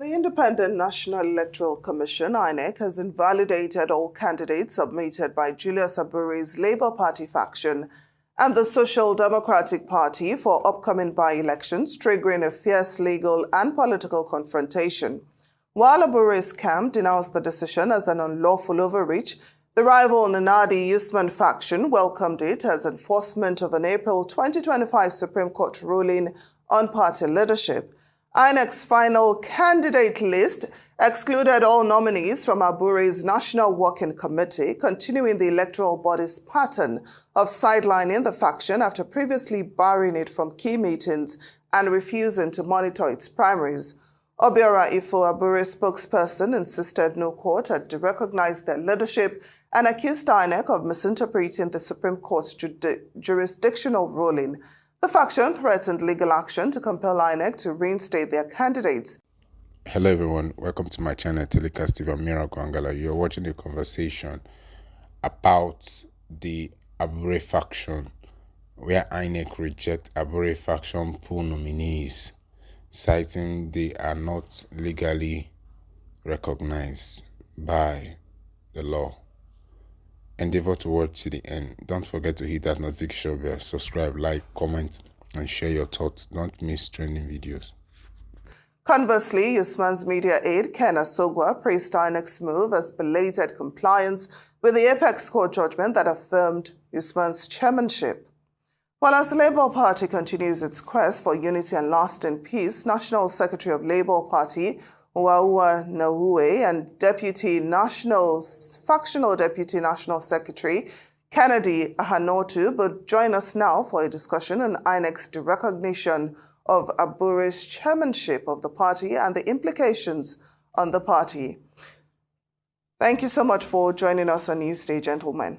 The Independent National Electoral Commission, Inec, has invalidated all candidates submitted by Julius Abure's Labour Party faction and the Social Democratic Party for upcoming by-elections, triggering a fierce legal and political confrontation. While Abure's camp denounced the decision as an unlawful overreach, the rival Nnamdi Usman faction welcomed it as enforcement of an April 2025 Supreme Court ruling on party leadership. Inec's final candidate list excluded all nominees from Abure's National Working Committee, continuing the electoral body's pattern of sidelining the faction after previously barring it from key meetings and refusing to monitor its primaries. Abure, Abure spokesperson, insisted no court had to recognize their leadership and accused Inec of misinterpreting the Supreme Court's jurisdictional ruling. The faction threatened legal action to compel Inec to reinstate their candidates. Hello everyone, welcome to my channel Telecast TV. I'm Mira Kwangala. You're watching a conversation about the Abure faction, where Inec reject Abure faction pool nominees, citing they are not legally recognized by the law. Endeavor to watch to the end. Don't forget to hit that notification bell, subscribe, like, comment, and share your thoughts. Don't miss trending videos. Conversely, Usman's media aide, Ken Asogwa, praised Inec's move as belated compliance with the Apex Court judgment that affirmed Usman's chairmanship. While as the Labour Party continues its quest for unity and lasting peace, National Secretary of Labour Party, Uwaua Naue, and factional Deputy National Secretary, Kennedy Ahanotu, would join us now for a discussion on Inec's recognition of Abure's chairmanship of the party and the implications on the party. Thank you so much for joining us on Newsday, gentlemen.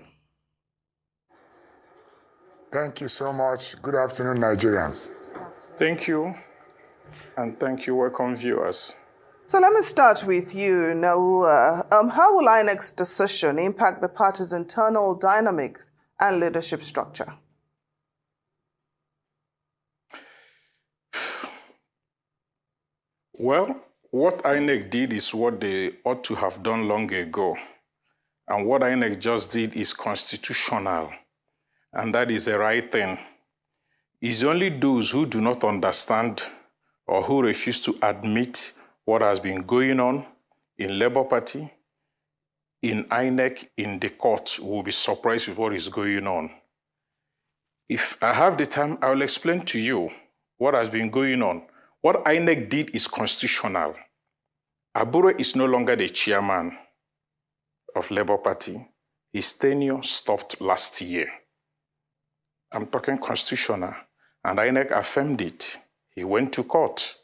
Thank you so much. Good afternoon, Nigerians. Thank you, and thank you, welcome viewers. So let me start with you, Naua. How will Inec's decision impact the party's internal dynamics and leadership structure? Well, what Inec did is what they ought to have done long ago. And what Inec just did is constitutional. And that is the right thing. It's only those who do not understand or who refuse to admit what has been going on in Labour Party, in Inec, in the court, will be surprised with what is going on. If I have the time, I will explain to you what has been going on. What Inec did is constitutional. Abure is no longer the chairman of Labour Party. His tenure stopped last year. I'm talking constitutional, and Inec affirmed it. He went to court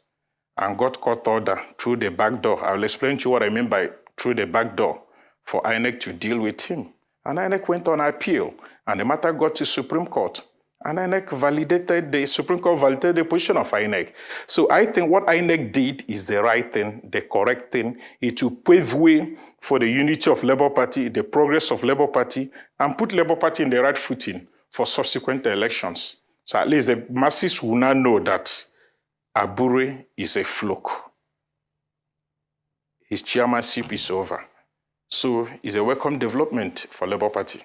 and got court order through the back door. I will explain to you what I mean by through the back door for Inec to deal with him. And Inec went on appeal, and the matter got to Supreme Court. And the Supreme Court validated the position of Inec. So I think what Inec did is the right thing, the correct thing. It will pave way for the unity of Labour Party, the progress of Labour Party, and put Labour Party in the right footing for subsequent elections. So at least the masses will now know that Abure is a fluke. His chairmanship is over. So it's a welcome development for Labour Party.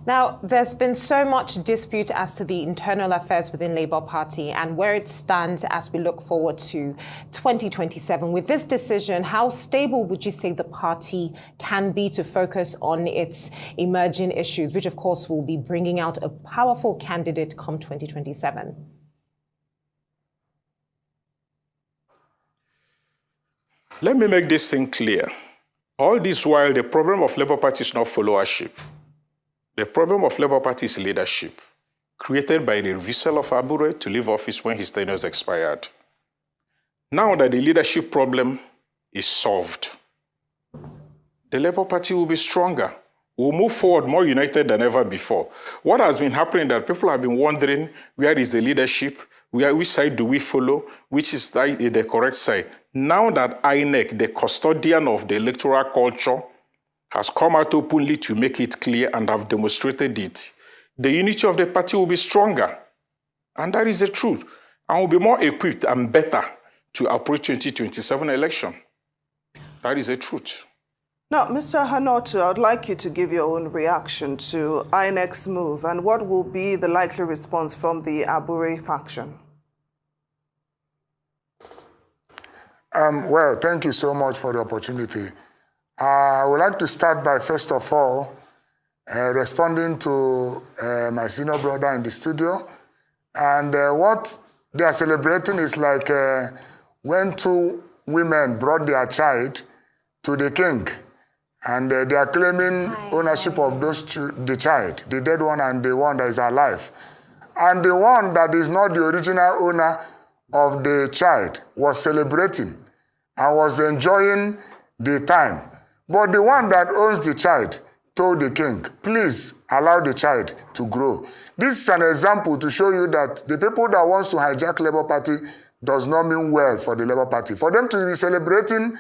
Now, there's been so much dispute as to the internal affairs within Labour Party and where it stands as we look forward to 2027. With this decision, how stable would you say the party can be to focus on its emerging issues, which of course will be bringing out a powerful candidate come 2027? Let me make this thing clear. All this while, the problem of Labour Party is not followership. The problem of Labour Party is leadership, created by the refusal of Abure to leave office when his tenure expired. Now that the leadership problem is solved, the Labour Party will be stronger. We'll move forward more united than ever before. What has been happening that people have been wondering, where is the leadership? Which side do we follow? Which is the correct side? Now that Inec, the custodian of the electoral culture, has come out openly to make it clear and have demonstrated it, the unity of the party will be stronger. And that is the truth. And will be more equipped and better to approach 2027 election. That is the truth. Now, Mr. Hanotu, I'd like you to give your own reaction to Inec's move and what will be the likely response from the Abure faction. Well, thank you so much for the opportunity. I would like to start by, first of all, responding to my senior brother in the studio. And what they are celebrating is like when two women brought their child to the king, and they are claiming ownership of the child, the dead one and the one that is alive. And the one that is not the original owner of the child was celebrating and was enjoying the time. But the one that owns the child told the king, please allow the child to grow. This is an example to show you that the people that wants to hijack Labour Party does not mean well for the Labour Party. For them to be celebrating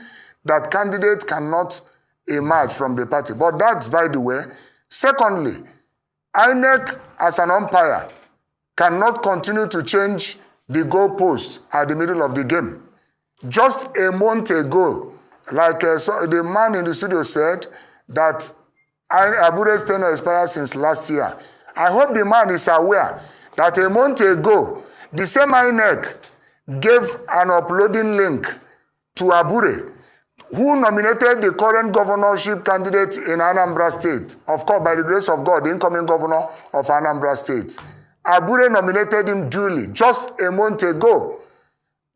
that candidate cannot emerge from the party. But that's by the way. Secondly, Inec as an umpire cannot continue to change the goalposts at the middle of the game. Just a month ago, like the man in the studio said, that Abure's tenure expired since last year. I hope the man is aware that a month ago, the same Inec gave an uploading link to Abure, who nominated the current governorship candidate in Anambra State. Of course, by the grace of God, the incoming governor of Anambra State. Abure nominated him duly just a month ago.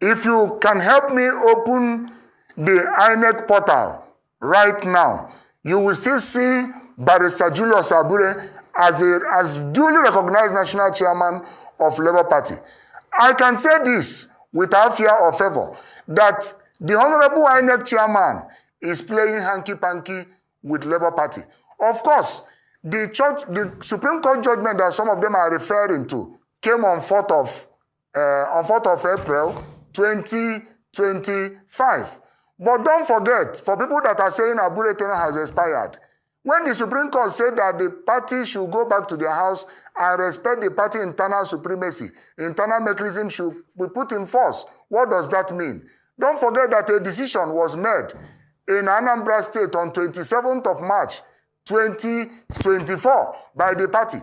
If you can help me open the Inec portal right now, you will still see Barrister Julius Abure as duly recognized national chairman of Labour Party. I can say this without fear or favor, that the Honorable Inec chairman is playing hanky-panky with Labour Party. Of course, the Supreme Court judgment that some of them are referring to came on 4th of April 2025. But don't forget, for people that are saying Abure tenure has expired, when the Supreme Court said that the party should go back to their house and respect the party internal supremacy, internal mechanism should be put in force. What does that mean? Don't forget that a decision was made in Anambra State on 27th of March 2024 by the party.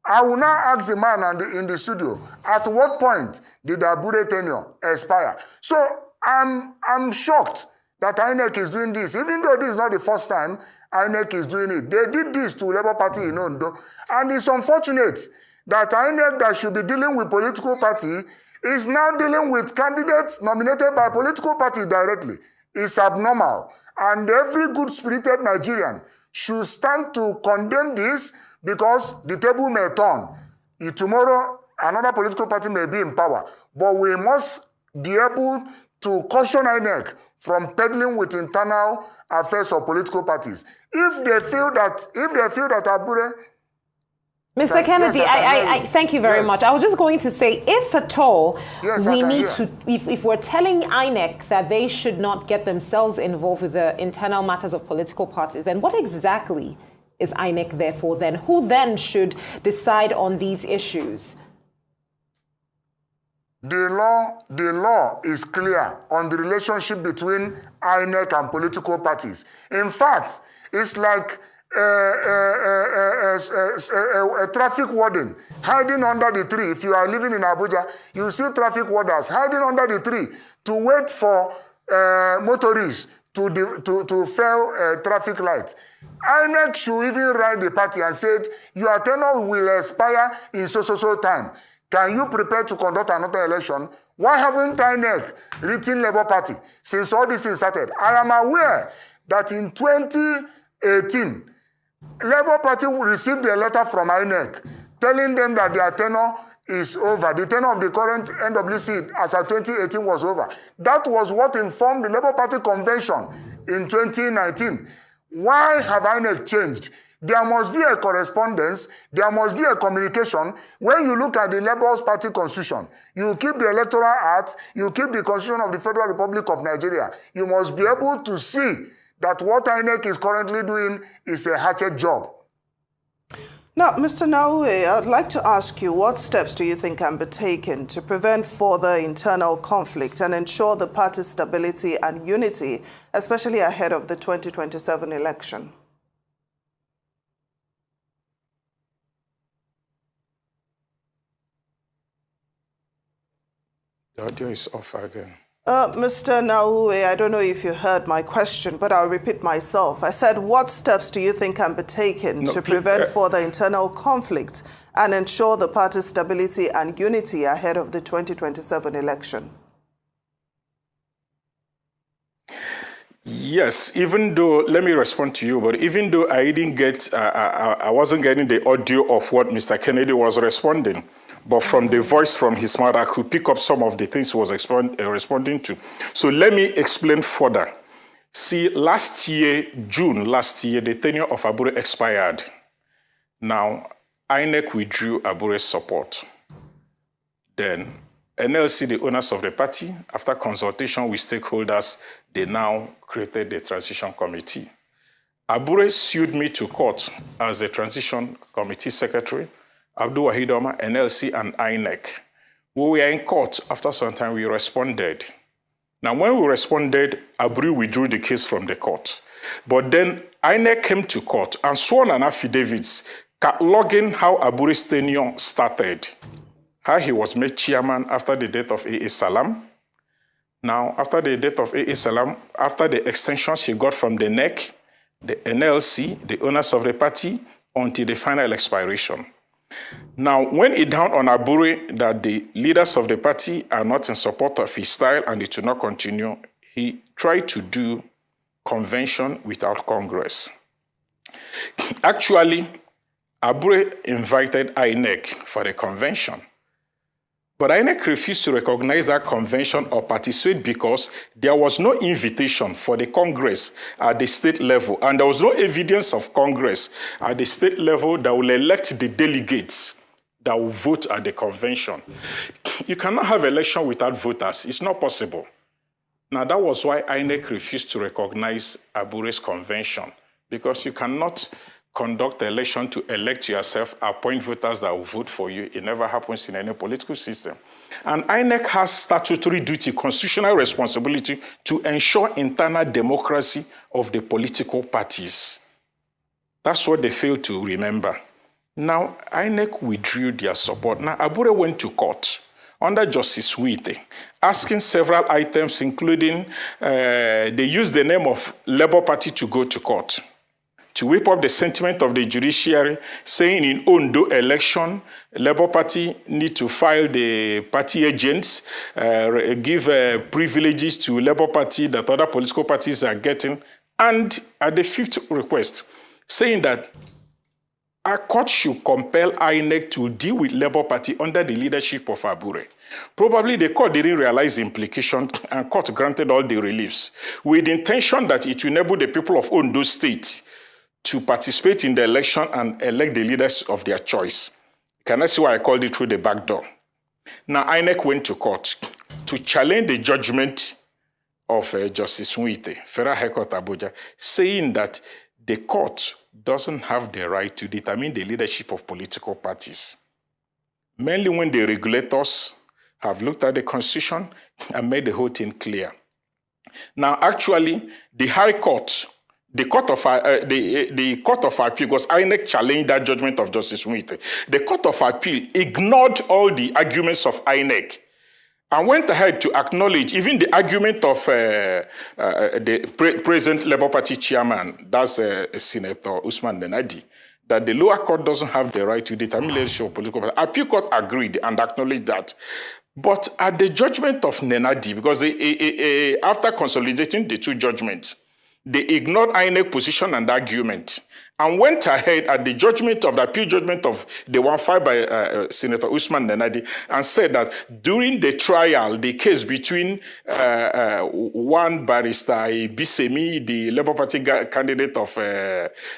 I will now ask the man in the studio, at what point did the Abure tenure expire? So I'm shocked that Inec is doing this, even though this is not the first time Inec is doing it. They did this to Labour Party in Ondo, and it's unfortunate that Inec that should be dealing with political party is now dealing with candidates nominated by political party directly. It's abnormal, and every good-spirited Nigerian should stand to condemn this, because the table may turn. Tomorrow, another political party may be in power, but we must be able to caution Inec from peddling with internal affairs of political parties. If they feel that Abure... Mr. Kennedy, yes, I thank you very much. I was just going to say, if at all, we need to, if we're telling INEC that they should not get themselves involved with the internal matters of political parties, then what exactly is INEC there for then? Who then should decide on these issues? The law is clear on the relationship between INEC and political parties. In fact, it's like a traffic warden hiding under the tree. If you are living in Abuja, you see traffic wardens hiding under the tree to wait for motorists to fail traffic lights. INEC should even write the party and said, your tenure will expire in so time. Can you prepare to conduct another election? Why haven't INEC written Labour Party since all this thing started? I am aware that in 2018, Labour Party received a letter from INEC telling them that their tenure is over. The tenure of the current NWC as of 2018 was over. That was what informed the Labour Party convention in 2019. Why have INEC changed? There must be a correspondence, there must be a communication. When you look at the Labour Party constitution, you keep the Electoral Act, you keep the Constitution of the Federal Republic of Nigeria. You must be able to see that what INEC is currently doing is a hatchet job. Now, Now, Mr. Naue, I'd like to ask you, what steps do you think can be taken to prevent further internal conflict and ensure the party's stability and unity, especially ahead of the 2027 election? The audio is off again. Mr. Naue, I don't know if you heard my question, but I'll repeat myself. I said, what steps do you think can be taken to prevent further internal conflict and ensure the party's stability and unity ahead of the 2027 election? Yes, even though, let me respond to you, but even though I didn't get, I wasn't getting the audio of what Mr. Kennedy was responding, but from the voice from his mouth, I could pick up some of the things he was responding to. So let me explain further. See, last year, June last year, the tenure of Abure expired. Now, Inec withdrew Abure's support. Then, NLC, the owners of the party, after consultation with stakeholders, they now created the transition committee. Abure sued me to court as the transition committee secretary, Abdul Wahid Omar, NLC, and Inec. We were in court. After some time, we responded. Now, when we responded, Abure withdrew the case from the court. But then Inec came to court and sworn an affidavit cataloging how Abure's tenure started, how he was made chairman after the death of A.A. Salam. Now, after the death of A.A. Salam, after the extensions he got from the Inec, the NLC, the owners of the party, until the final expiration. Now, when it dawned on Abure that the leaders of the party are not in support of his style and it will not continue, he tried to do convention without Congress. Actually, Abure invited Inec for the convention. But Inec refused to recognize that convention or participate because there was no invitation for the Congress at the state level, and there was no evidence of Congress at the state level that will elect the delegates that will vote at the convention. You cannot have election without voters. It's not possible. Now, that was why Inec refused to recognize Abure's convention, because you cannot conduct the election to elect yourself, appoint voters that will vote for you. It never happens in any political system. And INEC has statutory duty, constitutional responsibility to ensure internal democracy of the political parties. That's what they failed to remember. Now, INEC withdrew their support. Now, Abure went to court under Justice Wite, asking several items, including they used the name of Labour Party to go to court, to whip up the sentiment of the judiciary, saying in Ondo election, Labour Party need to file the party agents, give privileges to Labour Party that other political parties are getting, and at the fifth request, saying that a court should compel INEC to deal with Labour Party under the leadership of Abure. Probably the court didn't realize the implication, and court granted all the reliefs with the intention that it will enable the people of Ondo State to participate in the election and elect the leaders of their choice. Can I see why I called it through the back door? Now, INEC went to court to challenge the judgment of Justice Wite, Federal High Court Abuja, saying that the court doesn't have the right to determine the leadership of political parties, mainly when the regulators have looked at the Constitution and made the whole thing clear. Now, actually, the High Court, the Court of Appeal, because INEC challenged that judgment of Justice Wite, the Court of Appeal ignored all the arguments of INEC and went ahead to acknowledge even the argument of the present Labour Party chairman, that's Senator Usman Nenadi, that the lower court doesn't have the right to determine the leadership of political parties. Appeal Court agreed and acknowledged that. But at the judgment of Nenadi, because after consolidating the two judgments, they ignored INEC position and argument and went ahead at the judgment of the appeal judgment of the one filed by Senator Usman Nenadi and said that during the trial, the case between one barrister, Bisemi, the Labour Party candidate of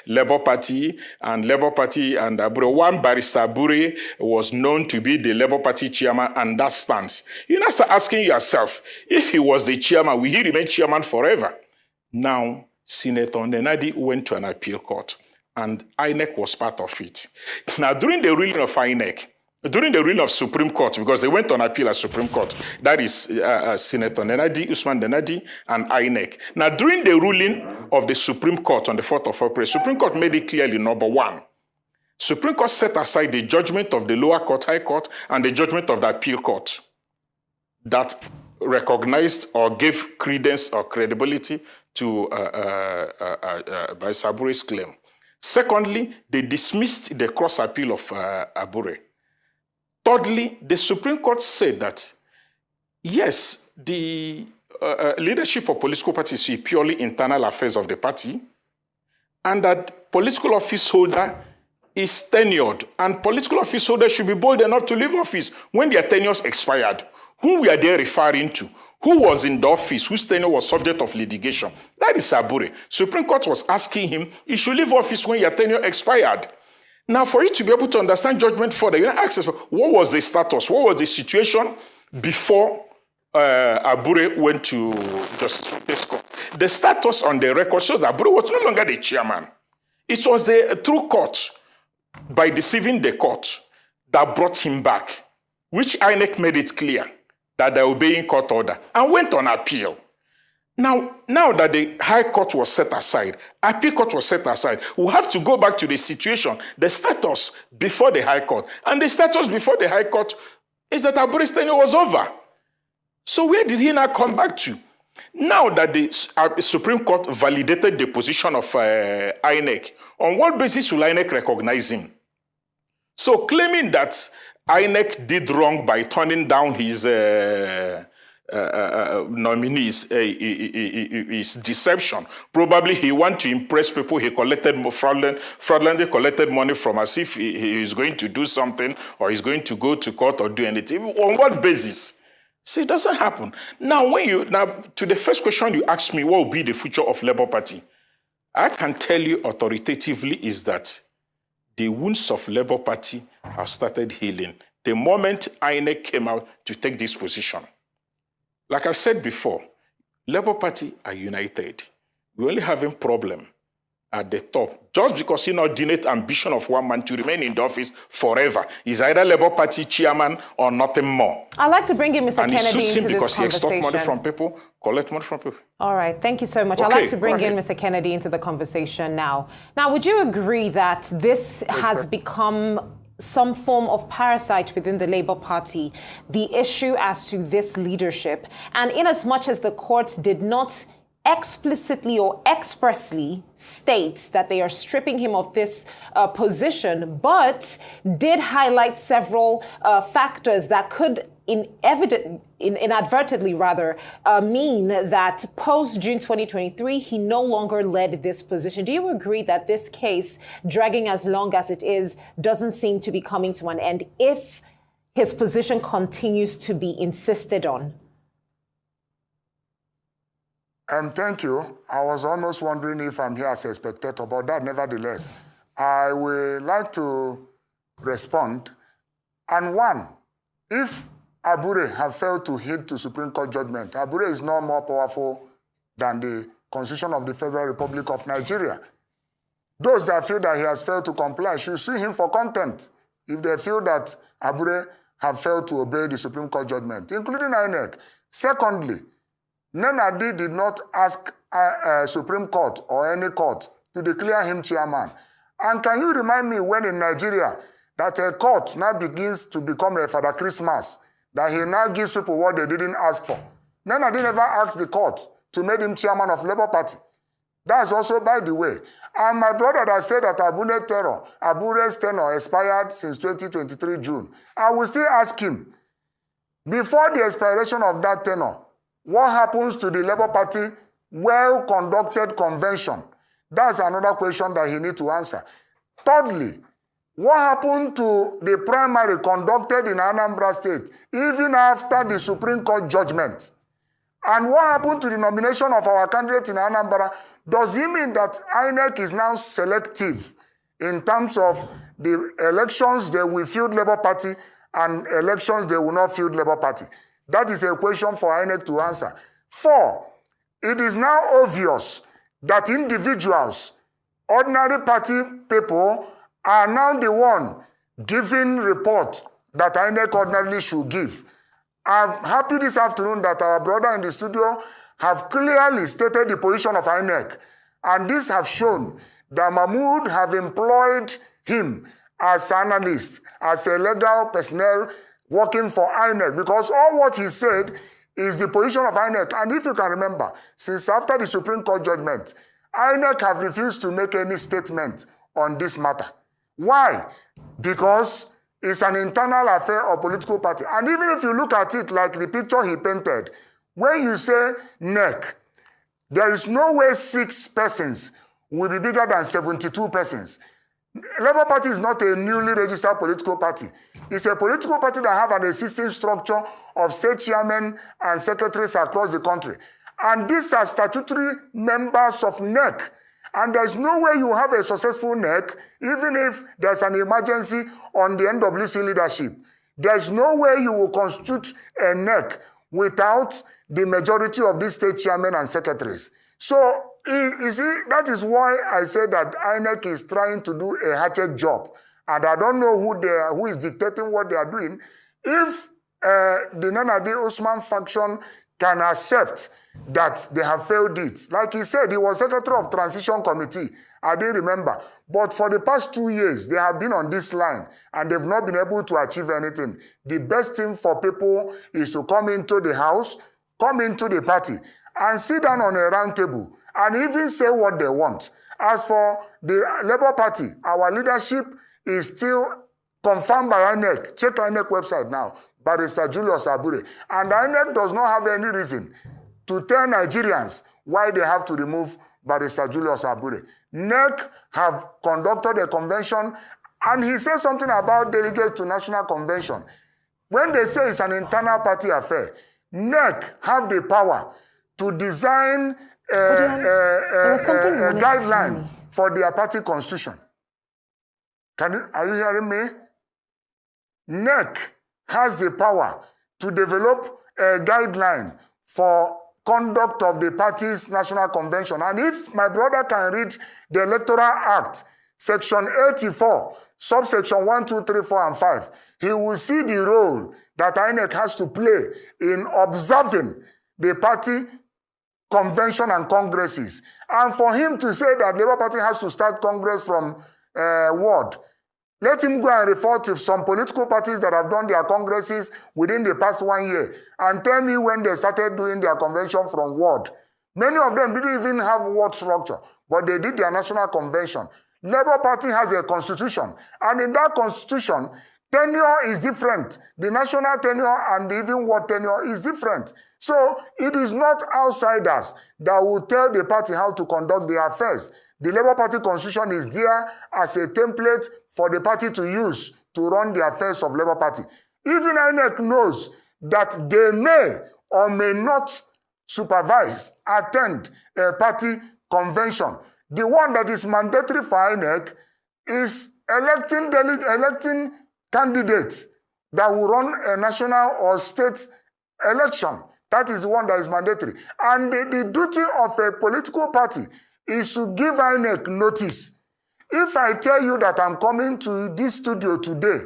Labour Party and Abure, one barrister Abure was known to be the Labour Party chairman, and that stands. You now start asking yourself, if he was the chairman, will he remain chairman forever? Now, Senator Nenadi went to an appeal court. and Inec was part of it. Now, during the ruling of Inec, during the ruling of Supreme Court, because they went on appeal at Supreme Court, that is Senator Nenadi, Usman Nenadi, and Inec. Now, during the ruling of the Supreme Court on the 4th of April, Supreme Court made it clearly, number one, Supreme Court set aside the judgment of the lower court, High Court, and the judgment of the appeal court that recognized or gave credence or credibility to Abure's claim. Secondly, they dismissed the cross appeal of Abure. Thirdly, the Supreme Court said that, yes, the leadership of political parties is purely internal affairs of the party, and that political office holder is tenured, and political office holders should be bold enough to leave office when their tenures expired. Who were they referring to? Who was in the office whose tenure was subject of litigation? That is Abure. Supreme Court was asking him, you should leave office when your tenure expired. Now, for you to be able to understand judgment further, you ask us, what was the status? What was the situation before Abure went to Justice Court? The status on the record shows that Abure was no longer the chairman. It was the true court, by deceiving the court, that brought him back, which Inec made it clear that they're obeying court order, and went on appeal. Now that the High Court was set aside, Appeal Court was set aside, we have to go back to the situation, the status before the High Court. And the status before the High Court is that Abure's tenure was over. So where did he now come back to? Now that the Supreme Court validated the position of Inec, on what basis will Inec recognize him? So claiming that Inec did wrong by turning down his nominees is deception. Probably he want to impress people he collected fraudulently collected money from, as if he is going to do something or he's going to go to court or do anything. On what basis? See, it doesn't happen. Now, to the first question you asked me, what will be the future of Labour Party? I can tell you authoritatively is that the wounds of Labour Party have started healing the moment Inec came out to take this position. Like I said before, Labour Party are united. We only have a problem at the top, just because inordinate ambition of one man to remain in the office forever is either Labour Party chairman or nothing more. I'd like to bring in Mr. Kennedy into this conversation. And it suits him because he extorts money from people, collects money from people. All right, thank you so much. Okay, I'd like to bring in Mr. Kennedy into the conversation now. Now, would you agree that this has become some form of parasite within the Labour Party, the issue as to this leadership? And in as much as the courts did not explicitly or expressly states that they are stripping him of this position, but did highlight several factors that could inadvertently mean that post-June 2023, he no longer led this position. Do you agree that this case, dragging as long as it is, doesn't seem to be coming to an end if his position continues to be insisted on? Thank you. I was almost wondering if I'm here as a spectator, but that nevertheless, I would like to respond. And one, if Abure have failed to heed to Supreme Court judgment, Abure is no more powerful than the Constitution of the Federal Republic of Nigeria. Those that feel that he has failed to comply should sue him for contempt if they feel that Abure have failed to obey the Supreme Court judgment, including Inec. Secondly, Nenadi did not ask Supreme Court or any court to declare him chairman. And can you remind me when in Nigeria that a court now begins to become a Father Christmas, that he now gives people what they didn't ask for? Nenadi never asked the court to make him chairman of Labour Party. That's also by the way. And my brother that said that Abure's tenure expired since 2023 June. I will still ask him, before the expiration of that tenure, what happens to the Labour Party well-conducted convention? That's another question that he needs to answer. Thirdly, what happened to the primary conducted in Anambra State, even after the Supreme Court judgment? And what happened to the nomination of our candidate in Anambra? Does it mean that Inec is now selective in terms of the elections they will field Labour Party and elections they will not field Labour Party? That is a question for Inec to answer. 4, it is now obvious that individuals ordinary party people are now the one giving report that INEC ordinarily should give. I'm happy this afternoon that our brother in the studio have clearly stated the position of INEC, and this have shown that Mahmoud have employed him as an analyst, as a legal personnel working for INEC, because all what he said is the position of INEC. And if you can remember, since after the Supreme Court judgment, INEC have refused to make any statement on this matter. Why? Because it's an internal affair of political party. And even if you look at it like the picture he painted, when you say NEC, there is no way 6 persons will be bigger than 72 persons. Labour Party is not a newly registered political party. It's a political party that have an existing structure of state chairmen and secretaries across the country. And these are statutory members of NEC. And there's no way you have a successful NEC, even if there's an emergency on the NWC leadership. There's no way you will constitute a NEC without the majority of these state chairmen and secretaries. So, you see, that is why I say that INEC is trying to do a hatchet job. And I don't know who is dictating what they are doing. If the Nanadi Osman faction can accept that they have failed it. Like he said, he was secretary of transition committee. I didn't remember. But for the past 2 years, they have been on this line and they've not been able to achieve anything. The best thing for people is to come into the house, come into the party, and sit down on a round table and even say what they want. As for the Labour Party, our leadership is still confirmed by INEC. Check INEC website now, Barrister Julius Abure. And INEC does not have any reason to tell Nigerians why they have to remove Barrister Julius Abure. NEC have conducted a convention, and he said something about delegates to national convention. When they say it's an internal party affair, NEC have the power to design a guideline for their party constitution. Are you hearing me? NEC has the power to develop a guideline for conduct of the party's national convention. And if my brother can read the Electoral Act, section 84, subsection 1, 2, 3, 4, and 5, he will see the role that INEC has to play in observing the party convention and congresses. And for him to say that Labour Party has to start Congress from ward, let him go and refer to some political parties that have done their congresses within the past 1 year and tell me when they started doing their convention from ward. Many of them didn't even have ward structure, but they did their national convention. Labour Party has a constitution, and in that constitution, tenure is different. The national tenure and the even ward tenure is different. So it is not outsiders that will tell the party how to conduct their affairs. The Labour Party constitution is there as a template for the party to use to run the affairs of Labour Party. Even INEC knows that they may or may not supervise, attend a party convention. The one that is mandatory for INEC is electing candidates that will run a national or state election. That is the one that is mandatory. And the duty of a political party is to give INEC notice. If I tell you that I'm coming to this studio today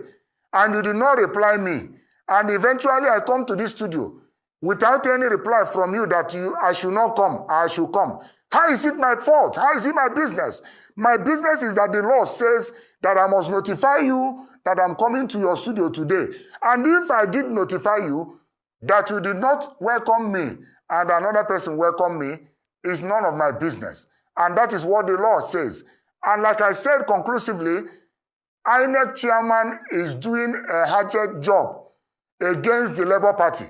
and you did not reply me, and eventually I come to this studio without any reply from you that I should not come, I should come, how is it my fault? How is it my business? My business is that the law says that I must notify you that I'm coming to your studio today. And if I did notify you that you did not welcome me and another person welcome me, is none of my business. And that is what the law says. And like I said conclusively, INEC chairman is doing a hatchet job against the Labour Party.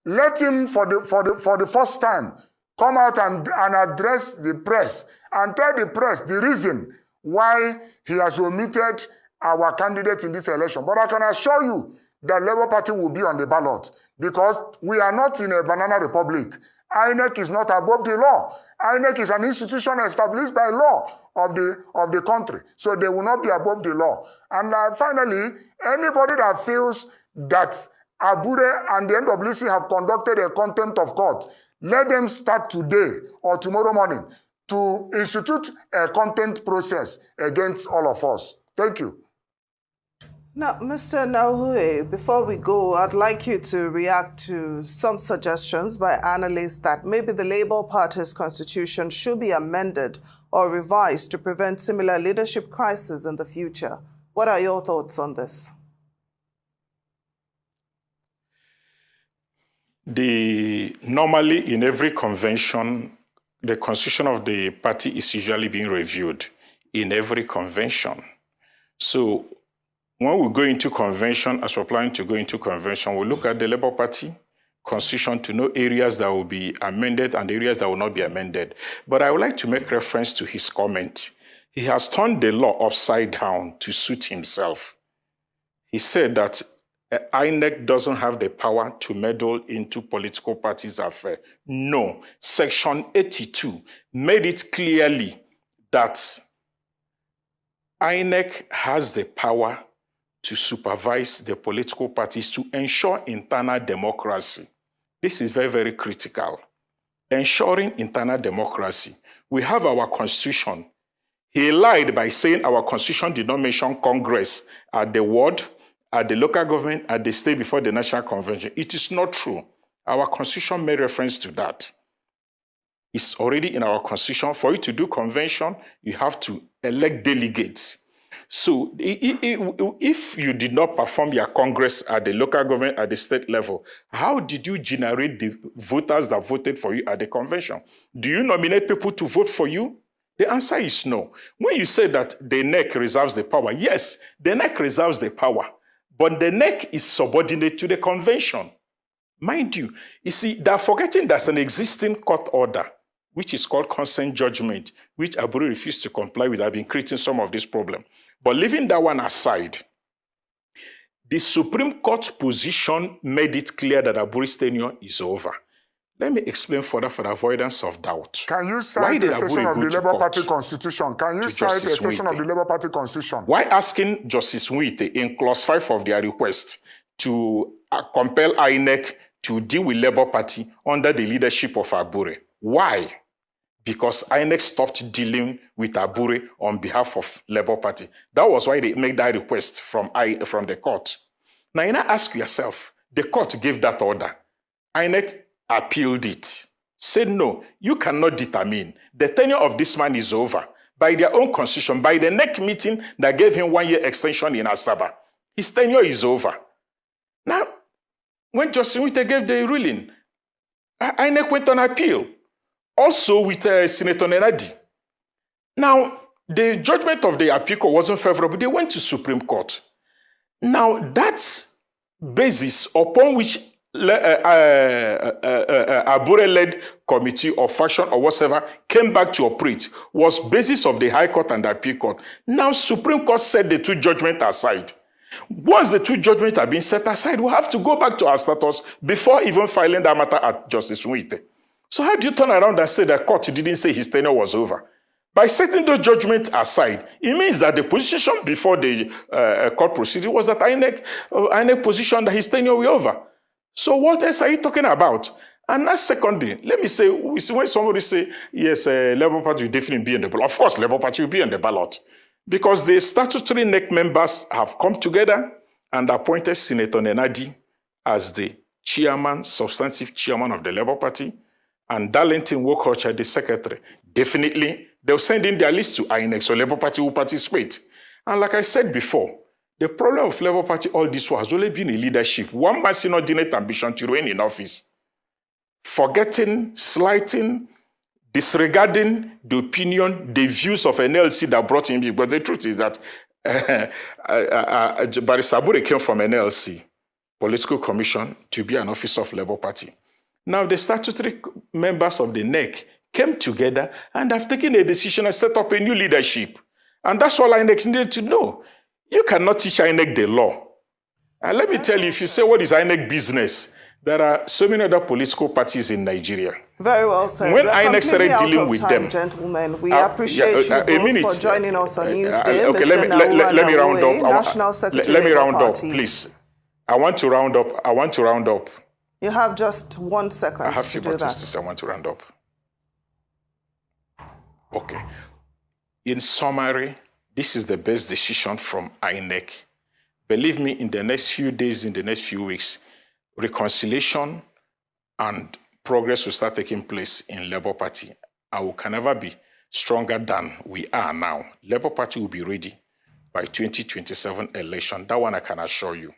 Let him, for the first time, come out and address the press and tell the press the reason why he has omitted our candidate in this election. But I can assure you that Labour Party will be on the ballot because we are not in a banana republic. INEC is not above the law. INEC is an institution established by law of the country. So they will not be above the law. And finally, anybody that feels that Abure and the NWC have conducted a contempt of court, let them start today or tomorrow morning to institute a content process against all of us. Thank you. Now, Mr. Nauhue, before we go, I'd like you to react to some suggestions by analysts that maybe the Labour Party's constitution should be amended or revised to prevent similar leadership crises in the future. What are your thoughts on this? Normally, in every convention, the constitution of the party is usually being reviewed in every convention. So when we go into convention, as we're planning to go into convention, we look at the Labour Party constitution to know areas that will be amended and areas that will not be amended. But I would like to make reference to his comment. He has turned the law upside down to suit himself. He said that Inec doesn't have the power to meddle into political parties' affairs. No, Section 82 made it clearly that Inec has the power to supervise the political parties to ensure internal democracy. This is very, very critical. Ensuring internal democracy. We have our constitution. He lied by saying our constitution did not mention Congress at the ward, at the local government, at the state before the National Convention. It is not true. Our constitution made reference to that. It's already in our constitution. For you to do convention, you have to elect delegates. So if you did not perform your Congress at the local government, at the state level, how did you generate the voters that voted for you at the convention? Do you nominate people to vote for you? The answer is no. When you say that the Inec reserves the power, yes, the Inec reserves the power, but the Inec is subordinate to the convention. Mind you, see, they're forgetting there's an existing court order, which is called consent judgment, which Abure refused to comply with. I've been creating some of this problem. But leaving that one aside, the Supreme Court's position made it clear that Abure's tenure is over. Let me explain further for the avoidance of doubt. Can you cite a section of the Labour Party Constitution? Can you cite a section of the Labour Party Constitution? Why asking Justice Nwite in clause 5 of their request to compel Inec to deal with Labour Party under the leadership of Abure? Why? Because Inec stopped dealing with Abure on behalf of Labour Party. That was why they made that request from the court. Now, you now ask yourself, the court gave that order. Inec appealed it. Said, no, you cannot determine. The tenure of this man is over. By their own constitution, by the NEC meeting that gave him 1 year extension in Asaba, his tenure is over. Now, when Justice Nwite gave the ruling, Inec went on appeal. Also with Senator Nenadi. Now, the judgment of the appeal court wasn't favorable. They went to Supreme Court. Now, that basis upon which Abure-led committee or faction or whatever came back to operate was basis of the High Court and the Appeal Court. Now, Supreme Court set the two judgments aside. Once the two judgments have been set aside, we have to go back to our status before even filing that matter at Justice Nwite. So how do you turn around and say that court didn't say his tenure was over? By setting those judgments aside, it means that the position before the court proceeding was that INEC positioned that his tenure was over. So what else are you talking about? And that's secondly, let me say, when somebody say, yes, Labour Party will definitely be in the ballot. Of course, Labour Party will be in the ballot. Because the statutory NEC members have come together and appointed Senator Nenadi as the chairman, substantive chairman of the Labour Party, and Darlington Wokocha, the secretary. Definitely, they'll send in their list to INEC, so Labour Party will participate. And like I said before, the problem of Labour Party all this while has only been in leadership. One man's inordinate ambition to remain in office. Forgetting, slighting, disregarding the opinion, the views of NLC that brought him. But the truth is that Barrister Abure came from NLC, Political Commission, to be an officer of Labour Party. Now, the statutory members of the NEC came together and have taken a decision and set up a new leadership. And that's all INEC needed to know. You cannot teach INEC the law. And let me tell you, if you say what is INEC business, there are so many other political parties in Nigeria. Very well said. When INEC started dealing with them, gentlemen, we appreciate you both for joining us on Newsday. Okay, let me round up. National Secretary let me round Party. up, please. I want to round up. You have just 1 second I have to do that. I want to round up. Okay. In summary, this is the best decision from INEC. Believe me, in the next few days, in the next few weeks, reconciliation and progress will start taking place in Labour Party. And we can never be stronger than we are now. Labour Party will be ready by 2027 election. That one I can assure you.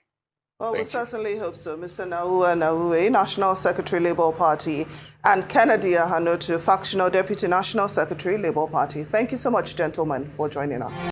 Well, we certainly hope so. Mr. Naua Naue, National Secretary, Labour Party, and Kennedy Ahanotu, Factional Deputy National Secretary, Labour Party. Thank you so much, gentlemen, for joining us.